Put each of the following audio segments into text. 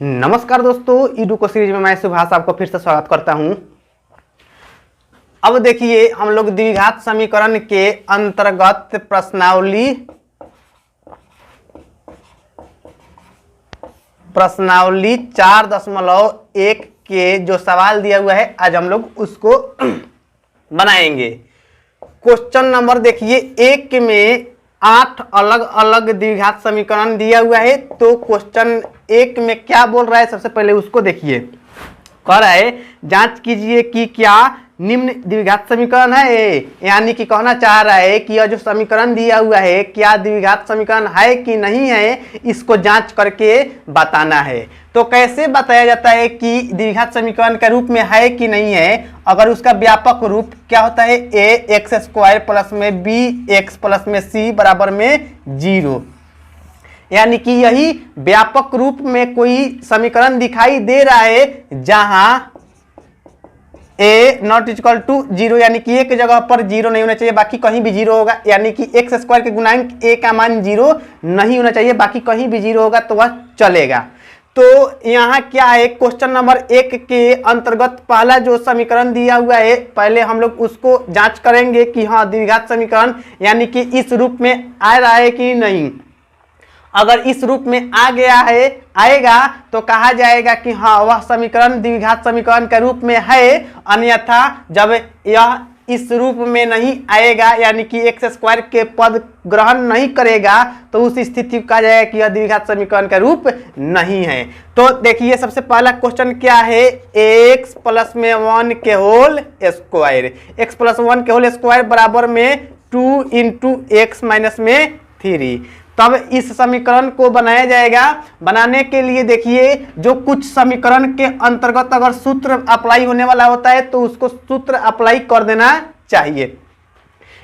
नमस्कार दोस्तों, ईडुको सीरीज में मैं सुभाष आपको फिर से स्वागत करता हूं। अब देखिए, हम लोग द्विघात समीकरण के अंतर्गत प्रश्नावली 4.1 के जो सवाल दिया हुआ है, आज हम लोग उसको बनाएंगे। क्वेश्चन नंबर देखिए, 1 में 8 अलग अलग द्विघात समीकरण दिया हुआ है। तो क्वेश्चन 1 में क्या बोल रहा है, सबसे पहले उसको देखिए। कह रहा है जांच कीजिए कि क्या निम्न द्विघात समीकरण है, यानी कि कहना चाह रहा है कि यह जो समीकरण दिया हुआ है क्या द्विघात समीकरण है कि नहीं है, इसको जांच करके बताना है। तो कैसे बताया जाता है कि द्विघात समीकरण के रूप में है कि नहीं है? अगर उसका व्यापक रूप क्या होता है, ए एक्स स्क्वायर प्लस में बी एक्स प्लस में सी बराबर में 0, यानी कि यही व्यापक रूप में कोई समीकरण दिखाई दे रहा है जहां ए नॉट इक्वल टू 0, यानी कि एक जगह पर 0 नहीं होना चाहिए, बाकी कहीं भी 0 होगा। यानी कि एक्स स्क्वायर के गुणांक ए का मान 0 नहीं होना चाहिए, बाकी कहीं भी 0 होगा तो वह चलेगा। तो यहाँ क्या है, क्वेश्चन नंबर 1 के अंतर्गत पहला जो समीकरण दिया हुआ है, पहले हम लोग उसको जांच करेंगे कि हाँ द्विघात समीकरण यानी कि इस रूप में आ रहा है कि नहीं। अगर इस रूप में आ गया है, आएगा तो कहा जाएगा कि हाँ वह समीकरण द्विघात समीकरण के रूप में है। अन्यथा जब यह इस रूप में नहीं आएगा, यानी कि एक्स स्क्वायर के पद ग्रहण नहीं करेगा, तो उस स्थिति को कहा जाएगा कि यह द्विघात समीकरण का रूप नहीं है। तो देखिए, सबसे पहला क्वेश्चन क्या है, एक्स प्लस में 1 के होल स्क्वायर, एक्स प्लस 1 के होल स्क्वायर बराबर में 2 इंटू एक्स माइनस में 3। तब इस समीकरण को बनाया जाएगा। बनाने के लिए देखिए, जो कुछ समीकरण के अंतर्गत अगर सूत्र अप्लाई होने वाला होता है तो उसको सूत्र अप्लाई कर देना चाहिए।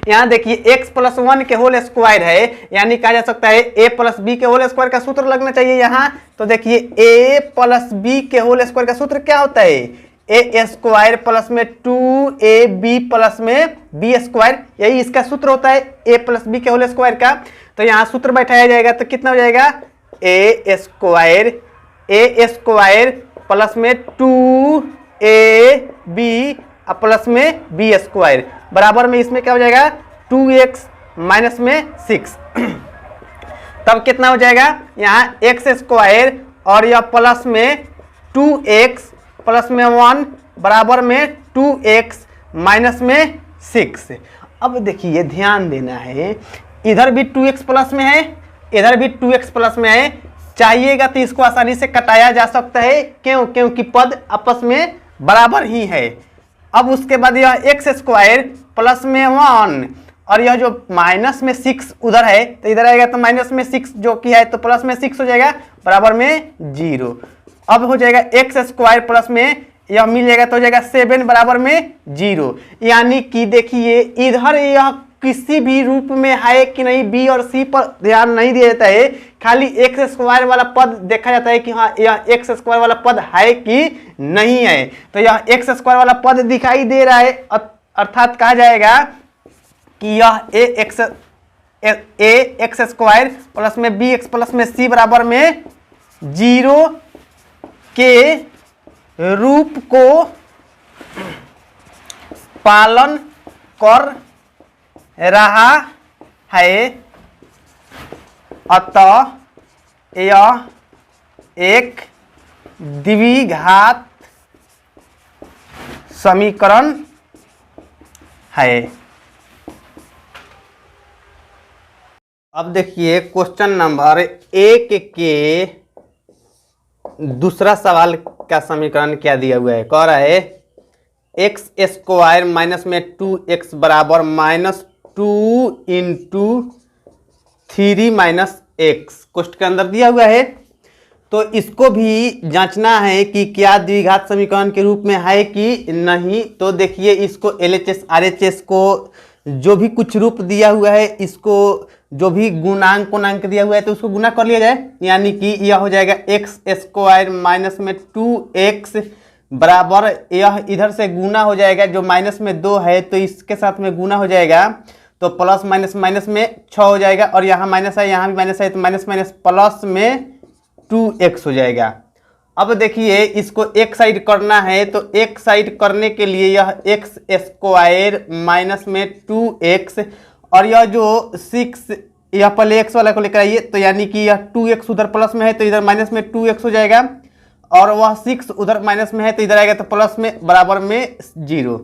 यहाँ देखिए, x प्लस 1 के होल स्क्वायर है, यानी कहा जा सकता है a प्लस बी के होल स्क्वायर का सूत्र लगना चाहिए यहाँ। तो देखिए, a प्लस बी के होल स्क्वायर का सूत्र क्या होता है, ए स्क्वायर प्लस में 2ab प्लस में बी स्क्वायर, यही इसका सूत्र होता है a प्लस बी के होल स्क्वायर का। तो यहाँ सूत्र बैठाया जाएगा तो कितना हो जाएगा, ए स्क्वायर प्लस में 2ab प्लस में बी स्क्वायर बराबर में इसमें क्या हो जाएगा, 2x माइनस में 6। तब कितना हो जाएगा, यहाँ एक्स स्क्वायर और यह प्लस में 2x प्लस में 1 बराबर में 2x माइनस में 6। अब देखिए, ध्यान देना है, इधर भी 2x प्लस में है, इधर भी 2x प्लस में है। चाहिएगा तो इसको आसानी से कटाया जा सकता है, क्योंकि पद आपस में बराबर ही है। अब उसके बाद यह एक्स स्क्वायर प्लस में 1 और यह जो माइनस में 6 उधर है, तो इधर आएगा तो माइनस में 6 जो कि है, तो प्लस में 6 हो जाएगा बराबर में 0। अब हो जाएगा एक्स स्क्वायर प्लस में यह मिल जाएगा तो हो जाएगा 7 बराबर में 0। यानी कि देखिए, इधर यह किसी भी रूप में है कि नहीं, बी और सी पर ध्यान नहीं दिया जाता है, खाली एक्स स्क्वायर वाला पद देखा जाता है कि हाँ यह एक्स स्क्वायर वाला पद है कि नहीं है। तो यह एक्स स्क्वायर वाला पद दिखाई दे रहा है, अर्थात कहा जाएगा कि यह ए एक्स स्क्वायर प्लस में बी एक्स प्लस में सी बराबर में 0 के रूप को पालन कर रहा है, अतः यह एक द्विघात समीकरण है। अब देखिए, क्वेश्चन नंबर 1 के दूसरा सवाल का समीकरण क्या दिया हुआ है। कह रहा है एक्स स्क्वायर माइनस में 2x बराबर माइनस 2 इंटू 3 माइनस एक्स कोष्ठ के अंदर दिया हुआ है। तो इसको भी जांचना है कि क्या द्विघात समीकरण के रूप में है कि नहीं। तो देखिए, इसको LHS RHS को जो भी कुछ रूप दिया हुआ है, इसको जो भी गुणांक दिया हुआ है तो उसको गुना कर लिया जाए, यानी कि यह हो जाएगा एक्स स्क्वायर माइनस में 2x बराबर, यह इधर से गुना हो जाएगा, जो माइनस में 2 है तो इसके साथ में गुना हो जाएगा, तो प्लस माइनस माइनस में 6 हो जाएगा, और यहाँ माइनस है यहाँ भी माइनस है, तो माइनस माइनस प्लस में 2x हो जाएगा। अब देखिए इसको एक साइड करना है, तो एक साइड करने के लिए यह एक्स स्क्वायर माइनस में 2x और यह जो 6 यह पहले एक्स वाला को लेकर आइए, तो यानी कि यह 2x उधर प्लस में है तो इधर माइनस में 2x हो जाएगा, और वह 6 उधर माइनस में है तो इधर आएगा तो प्लस में बराबर में 0।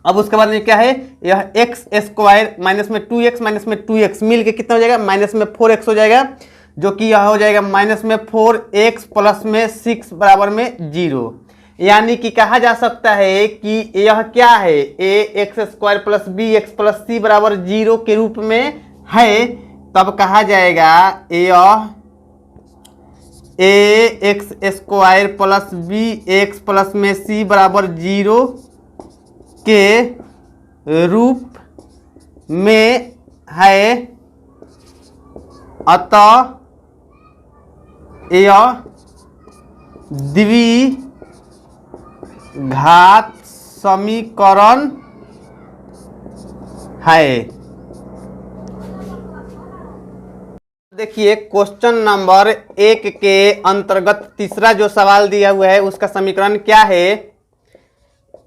अब उसके बाद में क्या है, यह एक्स स्क्वायर माइनस में 2x माइनस में 2x मिल के कितना हो जाएगा, माइनस में 4x हो जाएगा, जो कि यह हो जाएगा माइनस में 4x प्लस में 6 बराबर में 0। यानी कि कहा जा सकता है कि यह क्या है, A X square plus B X plus C बराबर 0 के रूप में है। तब कहा जाएगा यह A X square plus B X plus में सी बराबर 0 के रूप में है, अतः यह द्विघात समीकरण है। देखिए क्वेश्चन नंबर 1 के अंतर्गत तीसरा जो सवाल दिया हुआ है उसका समीकरण क्या है,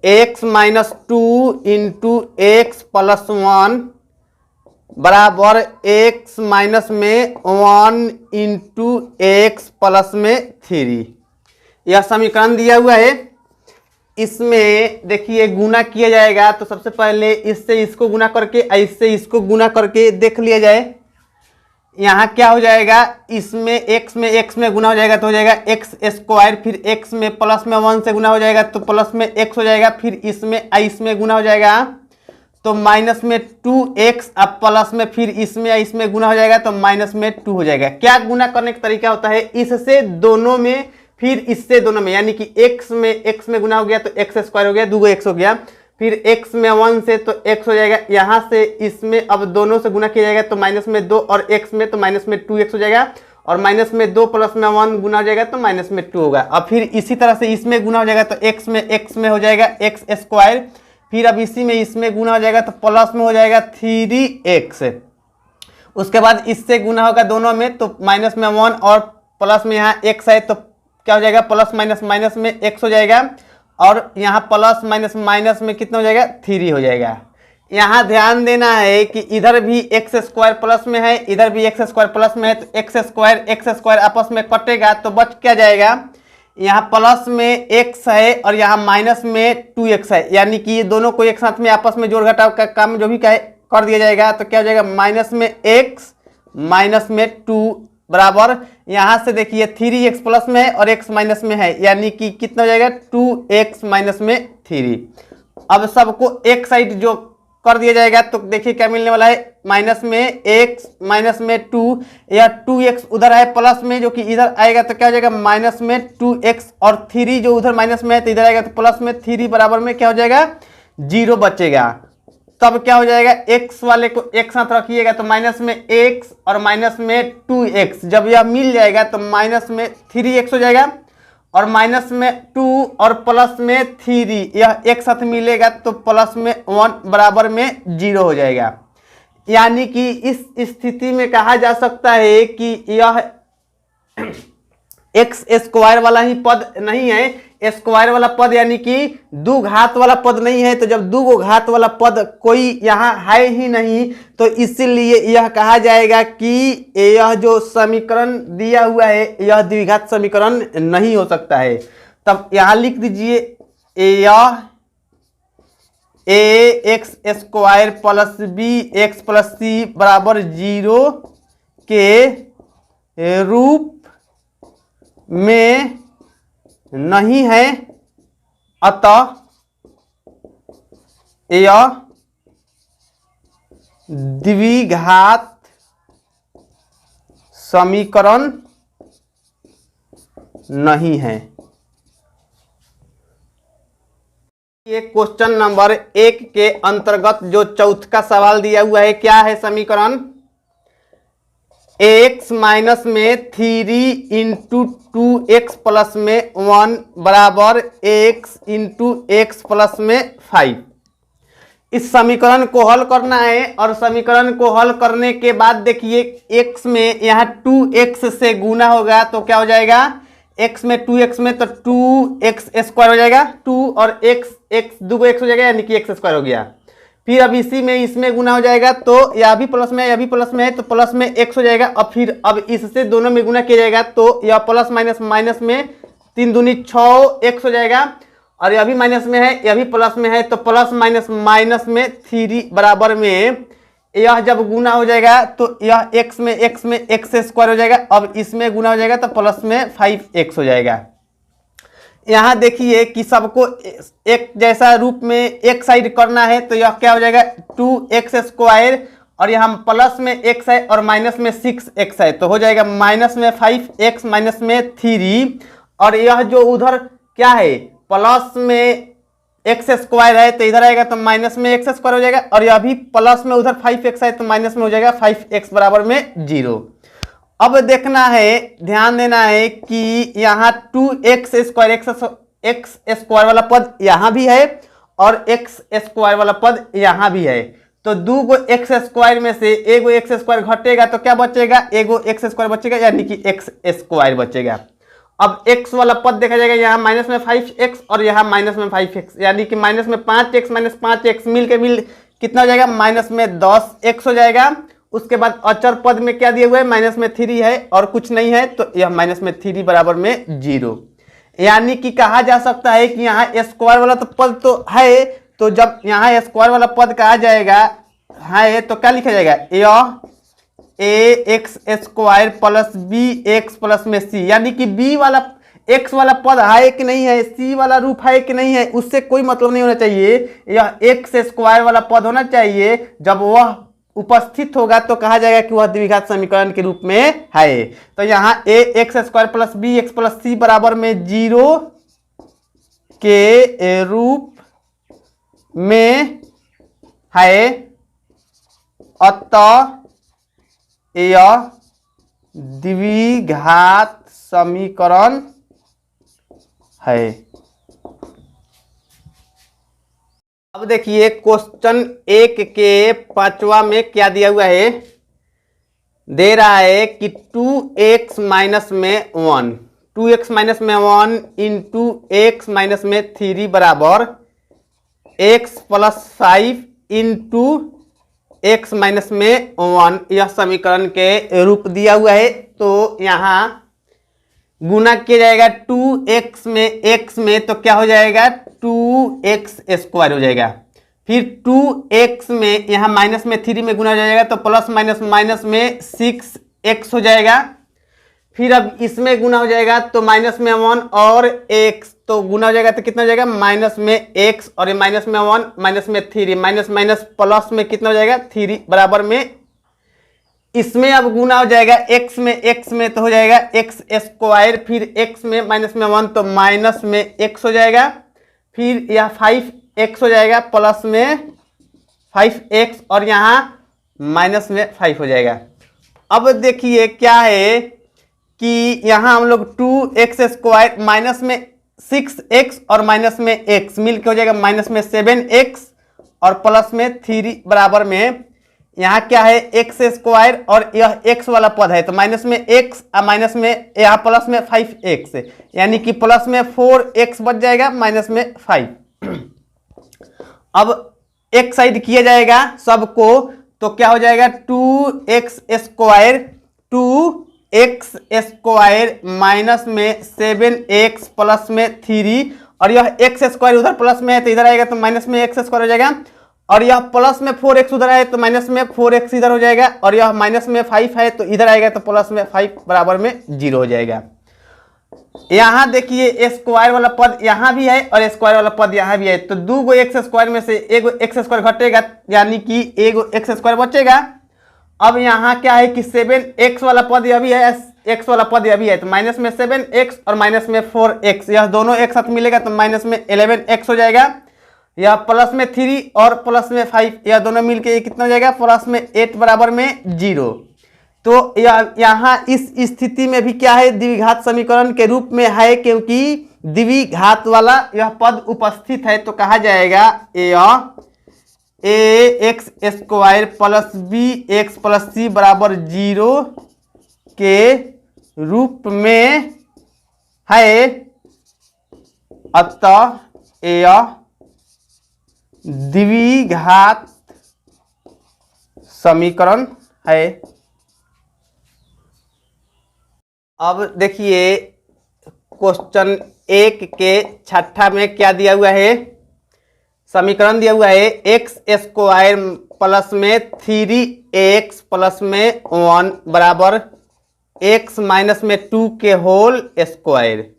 x minus 2 into x plus 1 बराबर x माइनस में 1 इंटू एक्स प्लस में 3। यह समीकरण दिया हुआ है। इसमें देखिए गुना किया जाएगा, तो सबसे पहले इससे इसको गुना करके इससे इसको गुना करके देख लिया जाए। यहाँ क्या हो जाएगा, इसमें x में गुना हो जाएगा तो हो जाएगा एक्स स्क्वायर, फिर x में प्लस में 1 से गुना हो जाएगा तो प्लस में x हो जाएगा, फिर इसमें गुना हो जाएगा तो माइनस में 2x, अब प्लस में फिर इसमें गुना हो जाएगा तो माइनस में 2 हो जाएगा। क्या गुना करने का तरीका होता है, इससे दोनों में फिर इससे दोनों में, यानी कि x में गुना हो गया तो एक्स स्क्वायर हो गया, 2 x हो गया, फिर x में 1 से तो x हो जाएगा, यहाँ से इसमें अब दोनों से गुना किया जाएगा तो माइनस में 2 और x में तो माइनस में 2x हो जाएगा, और माइनस में 2 प्लस में 1 गुना हो जाएगा तो माइनस में 2 होगा। अब फिर इसी तरह से इसमें गुना हो जाएगा तो x में हो जाएगा एक्स स्क्वायर, फिर अब इसमें गुना हो जाएगा तो प्लस में हो जाएगा 3x। उसके बाद इससे गुना होगा दोनों में तो माइनस में 1 और प्लस में यहाँ x है तो क्या हो जाएगा, प्लस माइनस माइनस में x हो जाएगा, और यहाँ प्लस माइनस माइनस में कितना हो जाएगा, 3 हो जाएगा। यहाँ ध्यान देना है कि इधर भी एक्स स्क्वायर प्लस में है, इधर भी एक्स स्क्वायर प्लस में है, तो एक्स स्क्वायर आपस में कटेगा तो बच क्या जाएगा, यहाँ प्लस में x है और यहाँ माइनस में 2x है, यानी कि ये दोनों को एक साथ में आपस में जोड़ घटाव का काम जो भी कर दिया जाएगा तो क्या हो जाएगा, माइनस में x माइनस में 2 बराबर, यहाँ से देखिए 3x प्लस में है और x माइनस में है, यानी कि कितना हो जाएगा 2x माइनस में 3। अब सबको एक साइड जो कर दिया जाएगा तो देखिए क्या मिलने वाला है, माइनस में x माइनस में 2, या 2x उधर है प्लस में जो कि इधर आएगा तो क्या हो जाएगा, माइनस में 2x, और 3 जो उधर माइनस में है तो इधर आएगा तो प्लस में 3 बराबर में क्या हो जाएगा, 0 बचेगा। तब क्या हो जाएगा, x वाले को एक साथ रखिएगा तो माइनस में x और माइनस में 2x, जब यह मिल जाएगा तो माइनस में 3x हो जाएगा, और माइनस में 2 और प्लस में 3 यह एक साथ मिलेगा तो प्लस में 1 बराबर में 0 हो जाएगा। यानी कि इस स्थिति में कहा जा सकता है कि यह एक्स स्क्वायर वाला ही पद नहीं है, स्क्वायर वाला पद यानी कि दो घात वाला पद नहीं है, तो जब दो घात वाला पद कोई यहाँ है ही नहीं तो इसीलिए यह कहा जाएगा कि यह जो समीकरण दिया हुआ है यह द्विघात समीकरण नहीं हो सकता है। तब यहाँ लिख दीजिए यह A X square plus B X plus C बराबर 0 के रूप में नहीं है, अतः यह द्विघात समीकरण नहीं है। ये क्वेश्चन नंबर 1 के अंतर्गत जो चौथा सवाल दिया हुआ है, क्या है समीकरण, x माइनस में 3 इंटू 2x प्लस में 1 बराबर x इंटू एक्स प्लस में 5। इस समीकरण को हल करना है, और समीकरण को हल करने के बाद देखिए x में यहाँ 2x से गुना होगा तो क्या हो जाएगा, x में 2x में तो 2x स्क्वायर हो जाएगा, 2 और x दो x हो जाएगा, यानी कि x स्क्वायर हो गया। फिर अब इसी में इसमें गुना हो जाएगा, तो यह भी प्लस में, यह भी प्लस में है, तो प्लस में x हो जाएगा। और फिर अब इससे दोनों में गुना किया जाएगा, तो यह प्लस माइनस माइनस में 3 दूनी 6x हो जाएगा। और यह भी माइनस में है, यह भी प्लस में है, तो प्लस माइनस माइनस में 3 बराबर में यह जब गुना हो जाएगा तो यह x में x स्क्वायर हो जाएगा। अब इसमें गुना हो जाएगा तो प्लस में 5x हो जाएगा। यहाँ देखिए कि सबको एक जैसा रूप में एक साइड करना है, तो यह क्या हो जाएगा 2x स्क्वायर, और यहाँ प्लस में x है और माइनस में 6x है, तो हो जाएगा माइनस में 5x माइनस में 3। और यह जो उधर क्या है प्लस में x स्क्वायर है, तो इधर आएगा तो माइनस में x स्क्वायर हो जाएगा। और यह भी प्लस में उधर 5x है, तो माइनस में हो जाएगा 5x बराबर में 0। अब देखना है, ध्यान देना है कि यहाँ 2x स्क्वायर x स्क्वायर वाला पद यहाँ भी है और x स्क्वायर वाला पद यहाँ भी है, तो दो गो x स्क्वायर में से एगो x स्क्वायर घटेगा तो क्या बचेगा, एगो x स्क्वायर बचेगा, यानी कि x स्क्वायर बचेगा। अब x वाला पद देखा जाएगा, यहाँ माइनस में 5x और यहाँ माइनस में 5x, यानी कि माइनस में 5x माइनस 5x मिल कितना हो जाएगा, माइनस में 10x हो जाएगा। उसके बाद अचर पद में क्या दिए हुए है, माइनस में 3 है और कुछ नहीं है, तो यह माइनस में 3 बराबर में 0। यानी कि कहा जा सकता है कि यहाँ स्क्वायर वाला तो पद तो है, तो जब यहाँ स्क्वायर वाला पद कहा जाएगा है तो क्या लिखा जाएगा, यह ax square plus bx plus में c, यानी कि b वाला x वाला पद है कि नहीं है, c वाला रूप है कि नहीं है, उससे कोई मतलब नहीं होना चाहिए। यह x स्क्वायर वाला पद होना चाहिए, जब वह उपस्थित होगा तो कहा जाएगा कि वह द्विघात समीकरण के रूप में है। तो यहाँ ax square plus bx plus c बराबर में 0 के रूप में है, अतः यह द्विघात समीकरण है। अब देखिए क्वेश्चन 1 के 5वां में क्या दिया हुआ है, दे रहा है कि 2x माइनस में 1, 2x माइनस में 1 इंटू x माइनस में 3 बराबर x plus 5 into x minus में 1, यह समीकरण के रूप दिया हुआ है। तो यहाँ गुना किया जाएगा 2x में x में, तो क्या हो जाएगा 2x स्क्वायर हो जाएगा। फिर 2x में यहाँ माइनस में 3 में गुना हो जाएगा, तो प्लस माइनस माइनस में 6x हो जाएगा। फिर अब इसमें गुना हो जाएगा तो माइनस में 1 और x, तो गुना हो जाएगा तो कितना हो जाएगा माइनस में x और ये माइनस में 1 माइनस में 3, माइनस माइनस प्लस में कितना हो जाएगा 3 बराबर में, इसमें अब गुना हो जाएगा x में तो हो जाएगा x स्क्वायर, फिर x में माइनस में 1 तो माइनस में x हो जाएगा, फिर यह 5x हो जाएगा प्लस में 5x और यहाँ माइनस में 5 हो जाएगा। अब देखिए क्या है कि यहाँ हम लोग 2x स्क्वायर माइनस में 6x और माइनस में x मिलकर हो जाएगा माइनस में 7x और प्लस में 3 बराबर में, यहाँ क्या है x स्क्वायर और यह x वाला पद है, तो माइनस में x और माइनस में यहाँ प्लस में 5x, यानी कि प्लस में 4x बच जाएगा माइनस में 5। अब एक साइड किया जाएगा सबको, तो क्या हो जाएगा 2x स्क्वायर माइनस में 7x प्लस में 3, और यह x स्क्वायर उधर प्लस में है तो इधर आएगा तो माइनस में x स्क्वायर हो जाएगा, और यह प्लस में 4x उधर है तो माइनस में 4x इधर हो जाएगा, और यह माइनस में 5 है तो इधर आएगा तो प्लस में 5 बराबर में 0 हो जाएगा। यहाँ देखिए स्क्वायर वाला पद यहाँ भी है और स्क्वायर वाला पद यहाँ भी है, तो दो गो एक्स स्क्वायर में से एगो एक्स स्क्वायर घटेगा, यानी कि एगो एक्स स्क्वायर बचेगा। अब यहाँ क्या है कि 7x वाला पद यह भी है, x वाला पद यह भी है, तो माइनस में 7x और माइनस में 4x, यह दोनों एक साथ मिलेगा तो माइनस में 11x हो जाएगा। यह प्लस में 3 और प्लस में 5, यह दोनों मिलके कितना हो जाएगा प्लस में 8 बराबर में 0। तो यहाँ इस स्थिति में भी क्या है द्विघात समीकरण के रूप में है, क्योंकि द्विघात वाला यह पद उपस्थित है, तो कहा जाएगा यह ax square plus bx plus c बराबर 0 के रूप में है, अतः यह द्विघात समीकरण है। अब देखिए क्वेश्चन 1 के छठा में क्या दिया हुआ है, समीकरण दिया हुआ है एक्स स्क्वायर प्लस में 3x प्लस में 1 बराबर x माइनस में 2 के whole square.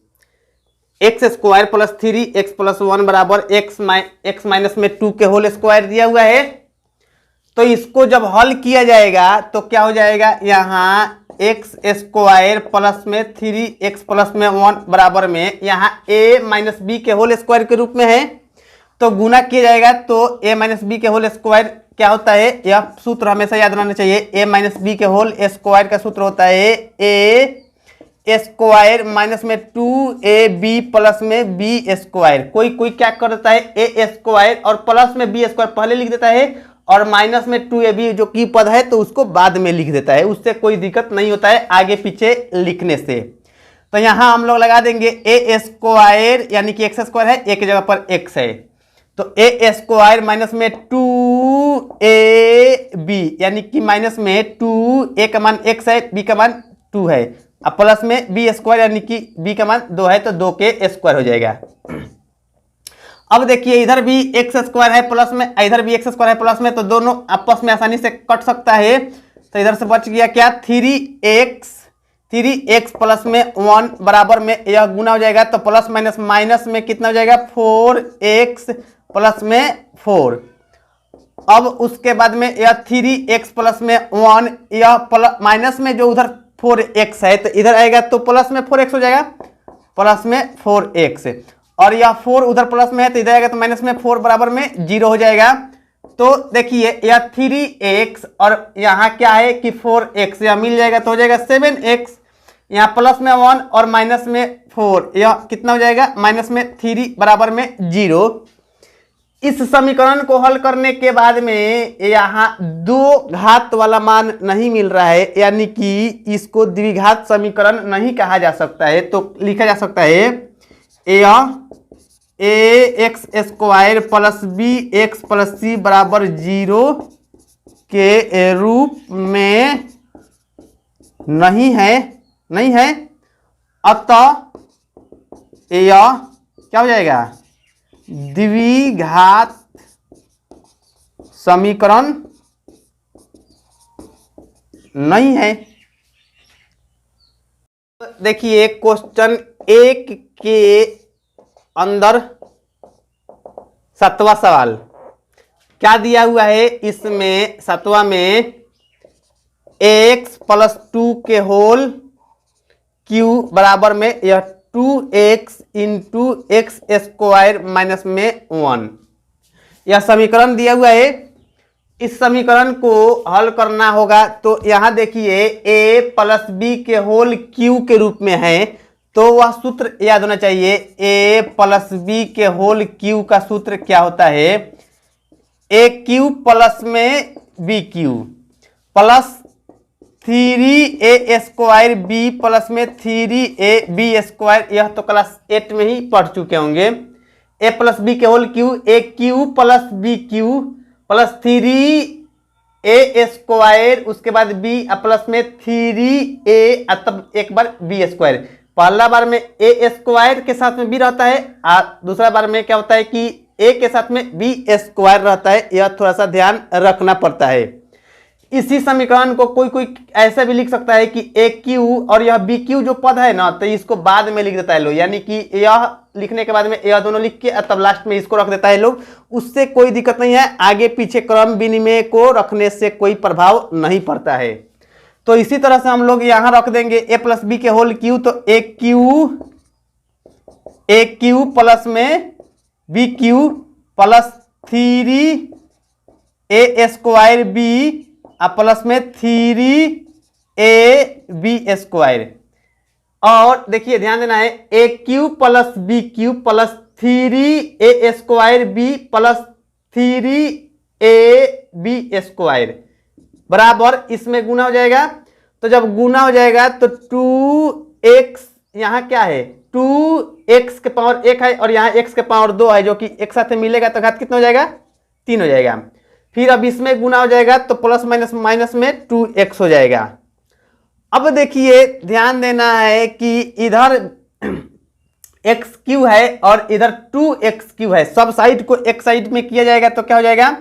X square plus 3x plus 1 बराबर एक्स माइनस में 2 के होल स्क्वायर दिया हुआ है। तो इसको जब हल किया जाएगा तो क्या हो जाएगा, यहाँ एक्स स्क्वायर प्लस में 3x प्लस में 1 बराबर में यहाँ a माइनस बी के होल स्क्वायर के रूप में है, तो गुना किया जाएगा तो a माइनस बी के होल स्क्वायर क्या होता है, यह सूत्र हमेशा याद रहना चाहिए। a माइनस बी के होल स्क्वायर का सूत्र होता है a स्क्वायर माइनस में 2ab प्लस में b स्क्वायर। कोई कोई क्या कर देता है, a स्क्वायर और प्लस में b स्क्वायर पहले लिख देता है और माइनस में 2ab जो की पद है तो उसको बाद में लिख देता है, उससे कोई दिक्कत नहीं होता है आगे पीछे लिखने से। तो यहाँ हम लोग लगा देंगे a स्क्वायर यानी कि एक्स स्क्वायर है, एक जगह पर x है, तो a स्क्वायर माइनस में 2ab यानी कि माइनस में 2a का मान x है, b का मान 2 है, अब प्लस में b स्क्वायर यानी कि b का मान 2 है तो 2 के स्क्वायर हो जाएगा। अब देखिए इधर भी एक्स स्क्वायर है प्लस में, इधर भी एक्स स्क्वायर है प्लस में, तो दोनों आपस में आसानी से कट सकता है। तो इधर से बच गया क्या, 3x प्लस में 1 बराबर में यह गुना हो जाएगा, तो प्लस माइनस माइनस में कितना हो जाएगा 4x प्लस में 4। अब उसके बाद में यह 3x प्लस में 1, यह प्लस माइनस में जो उधर 4x है तो इधर आएगा तो प्लस में 4x हो जाएगा, प्लस में 4x, और यह 4 उधर प्लस में है तो इधर आएगा तो माइनस में 4 बराबर में 0 हो जाएगा। तो देखिए यह 3x और यहाँ क्या है कि 4x, यह मिल जाएगा तो हो जाएगा 7x, यहाँ प्लस में 1 और माइनस में 4, यह कितना हो जाएगा माइनस में 3 बराबर में 0। इस समीकरण को हल करने के बाद में यहाँ दो घात वाला मान नहीं मिल रहा है, यानी कि इसको द्विघात समीकरण नहीं कहा जा सकता है, तो लिखा जा सकता है यह ax square plus bx plus c बराबर 0 के रूप में नहीं है, अतः यह क्या हो जाएगा, द्विघात समीकरण नहीं है। देखिए क्वेश्चन 1 के अंदर 7वां सवाल क्या दिया हुआ है, इसमें 7वां में x प्लस 2 के होल क्यू बराबर में यह 2x into x square minus में 1, यह समीकरण दिया हुआ है। इस समीकरण को हल करना होगा तो यहाँ देखिए a प्लस बी के होल क्यू के रूप में है, तो वह सूत्र याद होना चाहिए, a प्लस बी के होल क्यू का सूत्र क्या होता है, ए क्यू प्लस में B cube plus 3a square B plus में 3ab स्क्वायर, यह तो क्लास 8 में ही पढ़ चुके होंगे। a प्लस बी के whole cube, A cube plus B cube plus 3a square, उसके बाद b प्लस में 3a, तब एक बार b स्क्वायर। पहला बार में a स्क्वायर के साथ में b रहता है, दूसरा बार में क्या होता है कि a के साथ में b स्क्वायर रहता है, यह थोड़ा सा ध्यान रखना पड़ता है। इसी समीकरण को कोई कोई ऐसा भी लिख सकता है कि ए क्यू और यह बी क्यू जो पद है ना, तो इसको बाद में लिख देता है लोग, यानी कि यह लिखने के बाद में यह दोनों लिख के तब लास्ट में इसको रख देता है लोग, उससे कोई दिक्कत नहीं है, आगे पीछे क्रम विनिमय को रखने से कोई प्रभाव नहीं पड़ता है। तो इसी तरह से हम लोग यहाँ रख देंगे ए प्लस बी के होल क्यू, तो ए क्यू प्लस में B cube plus 3a square B plus में 3ab स्क्वायर, और देखिए ध्यान देना है ए cube plus B cube plus 3a square B plus 3ab square बराबर, इसमें गुना हो जाएगा, तो जब गुना हो जाएगा तो 2x यहाँ क्या है 2x के पावर 1 है और यहाँ x के पावर 2 है, जो कि एक साथ मिलेगा तो घात कितना हो जाएगा, 3 हो जाएगा। फिर अब इसमें गुना हो जाएगा तो प्लस माइनस माइनस में 2x हो जाएगा। अब देखिए ध्यान देना है कि इधर एक्स क्यू है और इधर 2x³ है, सब साइड को एक साइड में किया जाएगा तो क्या हो जाएगा,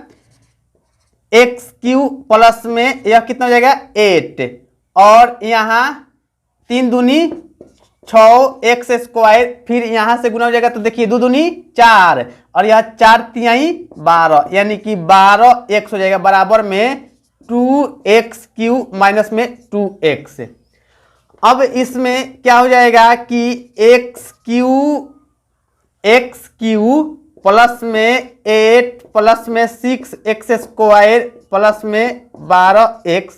x³ प्लस में यह कितना हो जाएगा 8 और यहाँ 3 दूनी 6x², फिर यहां से गुना हो जाएगा तो देखिए 2 दूनी 4 और यह 4 तिहाई 12, यानी कि 12x हो जाएगा बराबर में 2x³ माइनस में 2x। अब इसमें क्या हो जाएगा कि x³ प्लस में 8 प्लस में 6x² प्लस में 12x,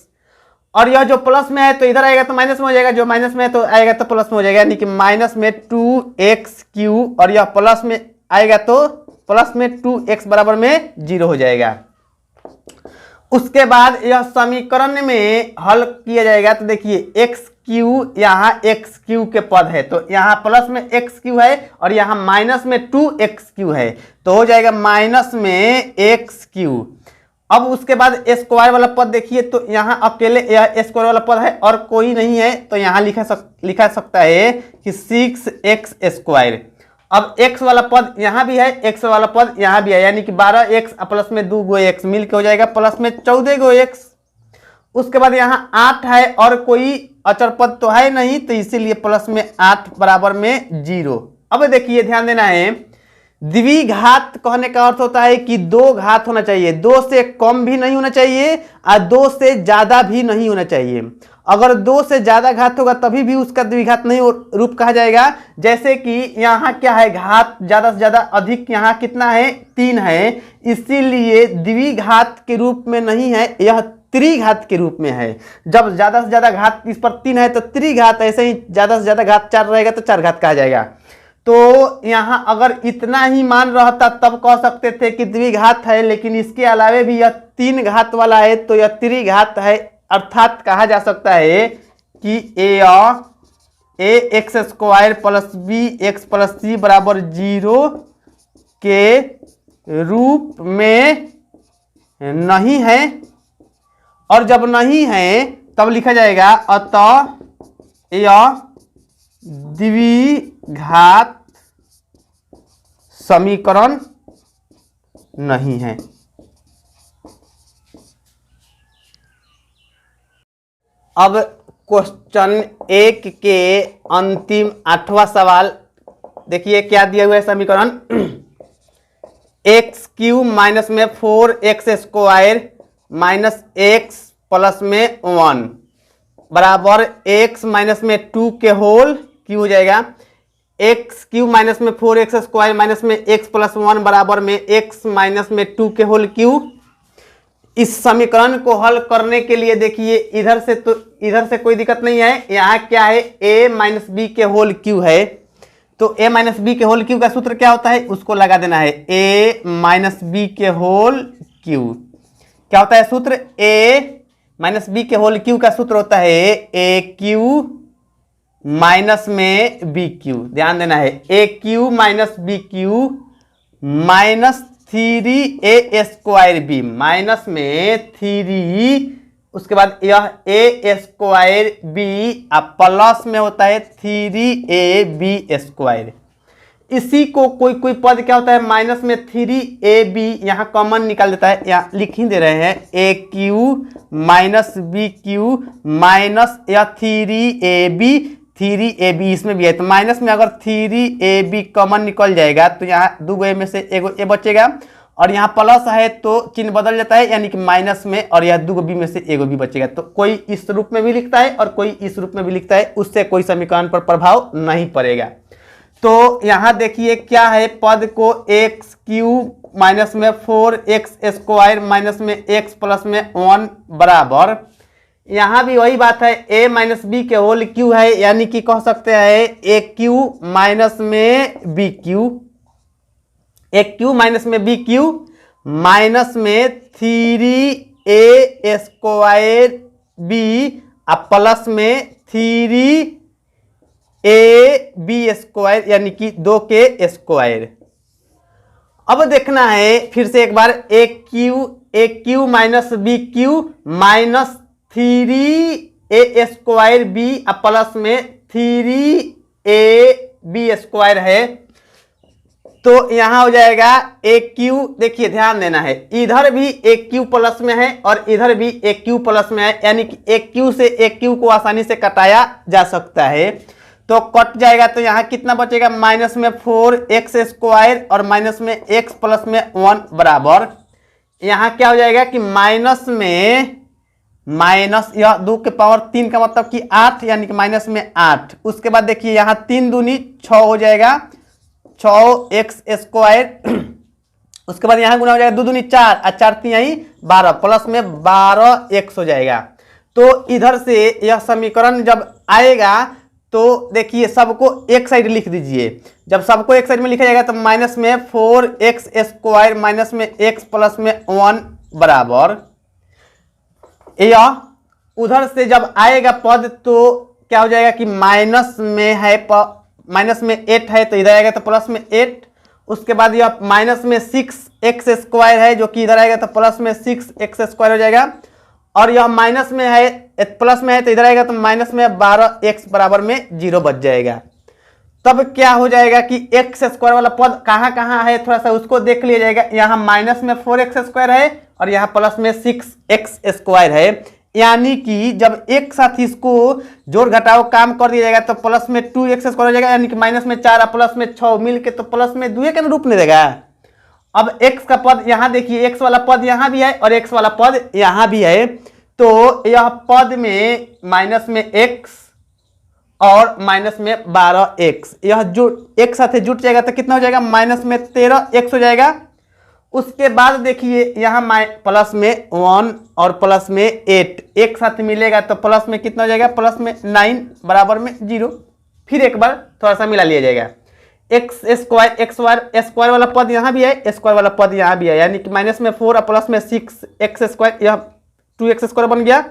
और यह जो प्लस में है तो इधर आएगा तो माइनस में हो जाएगा, जो माइनस में है तो आएगा तो प्लस में हो जाएगा, यानी कि माइनस में 2x³ और यह प्लस में आएगा तो प्लस में 2x बराबर में 0 हो जाएगा। उसके बाद यह समीकरण में हल किया जाएगा तो देखिए x³ यहाँ x³ के पद है तो यहाँ प्लस में x³ है और यहाँ माइनस में 2x³ है तो हो जाएगा माइनस में x³। अब उसके बाद स्क्वायर वाला पद देखिए तो यहाँ अकेले यह स्क्वायर वाला पद है और कोई नहीं है तो यहाँ लिखा सकता है कि 6x²। अब x वाला पद यहाँ भी है, x वाला पद यहाँ भी है, यानी कि 12x प्लस में 2x मिल के हो जाएगा प्लस में 14x। उसके बाद यहाँ 8 है और कोई अचर पद तो है नहीं तो इसीलिए प्लस में 8 बराबर में 0। अब देखिए ध्यान देना है, द्विघात कहने का अर्थ होता है कि 2 घात होना चाहिए, 2 से कम भी नहीं होना चाहिए और 2 से ज्यादा भी नहीं होना चाहिए। अगर 2 से ज्यादा घात होगा तभी भी उसका द्विघात नहीं रूप कहा जाएगा। जैसे कि यहाँ क्या है, घात ज्यादा से ज्यादा अधिक यहाँ कितना है 3 है, इसीलिए द्विघात के रूप में नहीं है, यह त्रिघात के रूप में है। जब ज्यादा से ज्यादा घात इस पर 3 है तो त्रिघात, ऐसे ही ज्यादा से ज्यादा घात 4 रहेगा तो 4 घात कहा जाएगा। तो यहाँ अगर इतना ही मान रहता तब कह सकते थे कि द्विघात है, लेकिन इसके अलावे भी यह 3 घात वाला है तो यह त्रिघात है, अर्थात कहा जा सकता है कि ax² plus bx plus c बराबर 0 के रूप में नहीं है। और जब नहीं है तब लिखा जाएगा अतः यह द्विघात समीकरण नहीं है। अब क्वेश्चन 1 के अंतिम 8वां सवाल देखिए क्या दिया हुआ है समीकरण, x³ माइनस में 4x² माइनस x प्लस में 1 बराबर x माइनस में 2 के होल क्यू हो जाएगा। x³ माइनस में 4x² माइनस में x प्लस 1 बराबर में x माइनस में 2 के होल क्यू। इस समीकरण को हल करने के लिए देखिए इधर से कोई दिक्कत नहीं है, यहाँ क्या है a माइनस बी के होल क्यू है, तो a माइनस बी के होल क्यू का सूत्र क्या होता है उसको लगा देना है, a माइनस बी के होल क्यू क्या होता है सूत्र, a माइनस बी के होल क्यू का सूत्र होता है aq माइनस में bq। ध्यान देना है aq minus bq minus 3a² minus में 3, उसके बाद यह a² प्लस में होता है 3ab²। इसी को कोई पद क्या होता है माइनस में 3ab यहाँ कॉमन निकाल देता है, यहाँ लिख ही दे रहे हैं aq माइनस bq माइनस या 3ab इसमें भी है तो माइनस में अगर 3ab कॉमन निकल जाएगा तो यहाँ 2 a में से एगो a बचेगा और यहाँ प्लस है तो चिन्ह बदल जाता है, यानी कि माइनस में, और यह 2 b में से एगो b बचेगा। तो कोई इस रूप में भी लिखता है और कोई इस रूप में भी लिखता है, उससे कोई समीकरण पर प्रभाव नहीं पड़ेगा। तो यहाँ देखिए क्या है, पद को x³ माइनस में 4x² माइनस में x प्लस में 1 बराबर, यहाँ भी वही बात है a माइनस बी के होल क्यू है, यानी कि कह सकते हैं aq माइनस में bq, aq माइनस में bq माइनस में 3a² प्लस में 3ab ए बी स्क्वायर यानी कि 2k²। अब देखना है फिर से एक बार, A cube minus B cube minus 3a² B plus में 3ab² है। तो यहां हो जाएगा ए क्यू, देखिए ध्यान देना है, इधर भी ए क्यू प्लस में है और इधर भी ए क्यू प्लस में है, यानी कि ए क्यू से ए क्यू को आसानी से कटाया जा सकता है। तो कट जाएगा तो यहाँ कितना बचेगा, माइनस में 4x² और माइनस में x प्लस में 1 बराबर। यहाँ क्या हो जाएगा कि माइनस यह 2 के पावर 3 का मतलब कि 8, यानी कि माइनस में 8। उसके बाद देखिए यहाँ 3 दूनी 6 हो जाएगा, 6x²। उसके बाद यहाँ गुना हो जाएगा 2 दूनी 4 और 4 3 12 प्लस में 12x हो जाएगा। तो इधर से यह समीकरण जब आएगा तो देखिए सबको एक साइड लिख दीजिए। जब सबको एक साइड में लिखा जाएगा तो माइनस में 4x² माइनस में x प्लस में 1 बराबर, यह उधर से जब आएगा पद तो क्या हो जाएगा कि माइनस में 8 है तो इधर आएगा तो प्लस में 8। उसके बाद यह माइनस में 6x² है जो कि इधर आएगा तो प्लस में 6x² हो जाएगा, और यह माइनस में है प्लस में है तो इधर आएगा तो माइनस में 12x बराबर में 0 बच जाएगा। तब क्या हो जाएगा कि x² वाला पद कहाँ कहाँ है थोड़ा सा उसको देख लिया जाएगा। यहाँ माइनस में 4x² है और यहाँ प्लस में 6x² है, यानी कि जब एक साथ इसको जोड़ घटाओ काम कर दिया जाएगा तो प्लस में 2x² हो जाएगा, यानी कि माइनस में 4 और प्लस में 6 मिल के तो प्लस में 2 के रूप में देगा। अब x का पद यहाँ देखिए, x वाला पद यहाँ भी है और x वाला पद यहाँ भी है, तो यह पद में माइनस में x और माइनस में 12x, यह जो एक साथ जुट जाएगा तो कितना हो जाएगा, माइनस में 13x हो जाएगा। उसके बाद देखिए यहाँ प्लस में 1 और प्लस में 8 एक साथ मिलेगा तो प्लस में कितना हो जाएगा, प्लस में 9 बराबर में 0। फिर एक बार थोड़ा सा मिला लिया जाएगा, x² वाला पद यहाँ भी है, स्क्वायर वाला पद यहाँ भी है, यानी कि माइनस में 4 और प्लस में 6x², यह 2x² बन गया।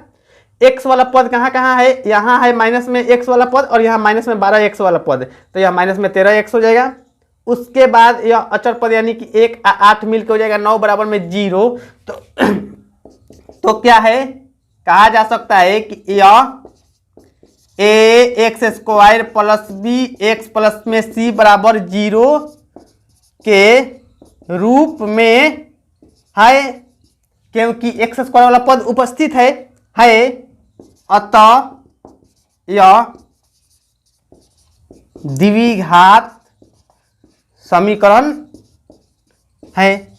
x वाला पद कहाँ कहाँ है, यहाँ है माइनस में x वाला पद और यहाँ माइनस में 12x वाला पद, तो यह माइनस में 13x हो जाएगा। उसके बाद यह अचर पद यानी कि 1 और 8 मिलकर हो जाएगा 9 बराबर में 0। तो क्या है, कहा जा सकता है कि यह ax² प्लस bx प्लस में c बराबर 0 के रूप में है, क्योंकि x² वाला पद उपस्थित है। अतः यह द्विघात समीकरण है।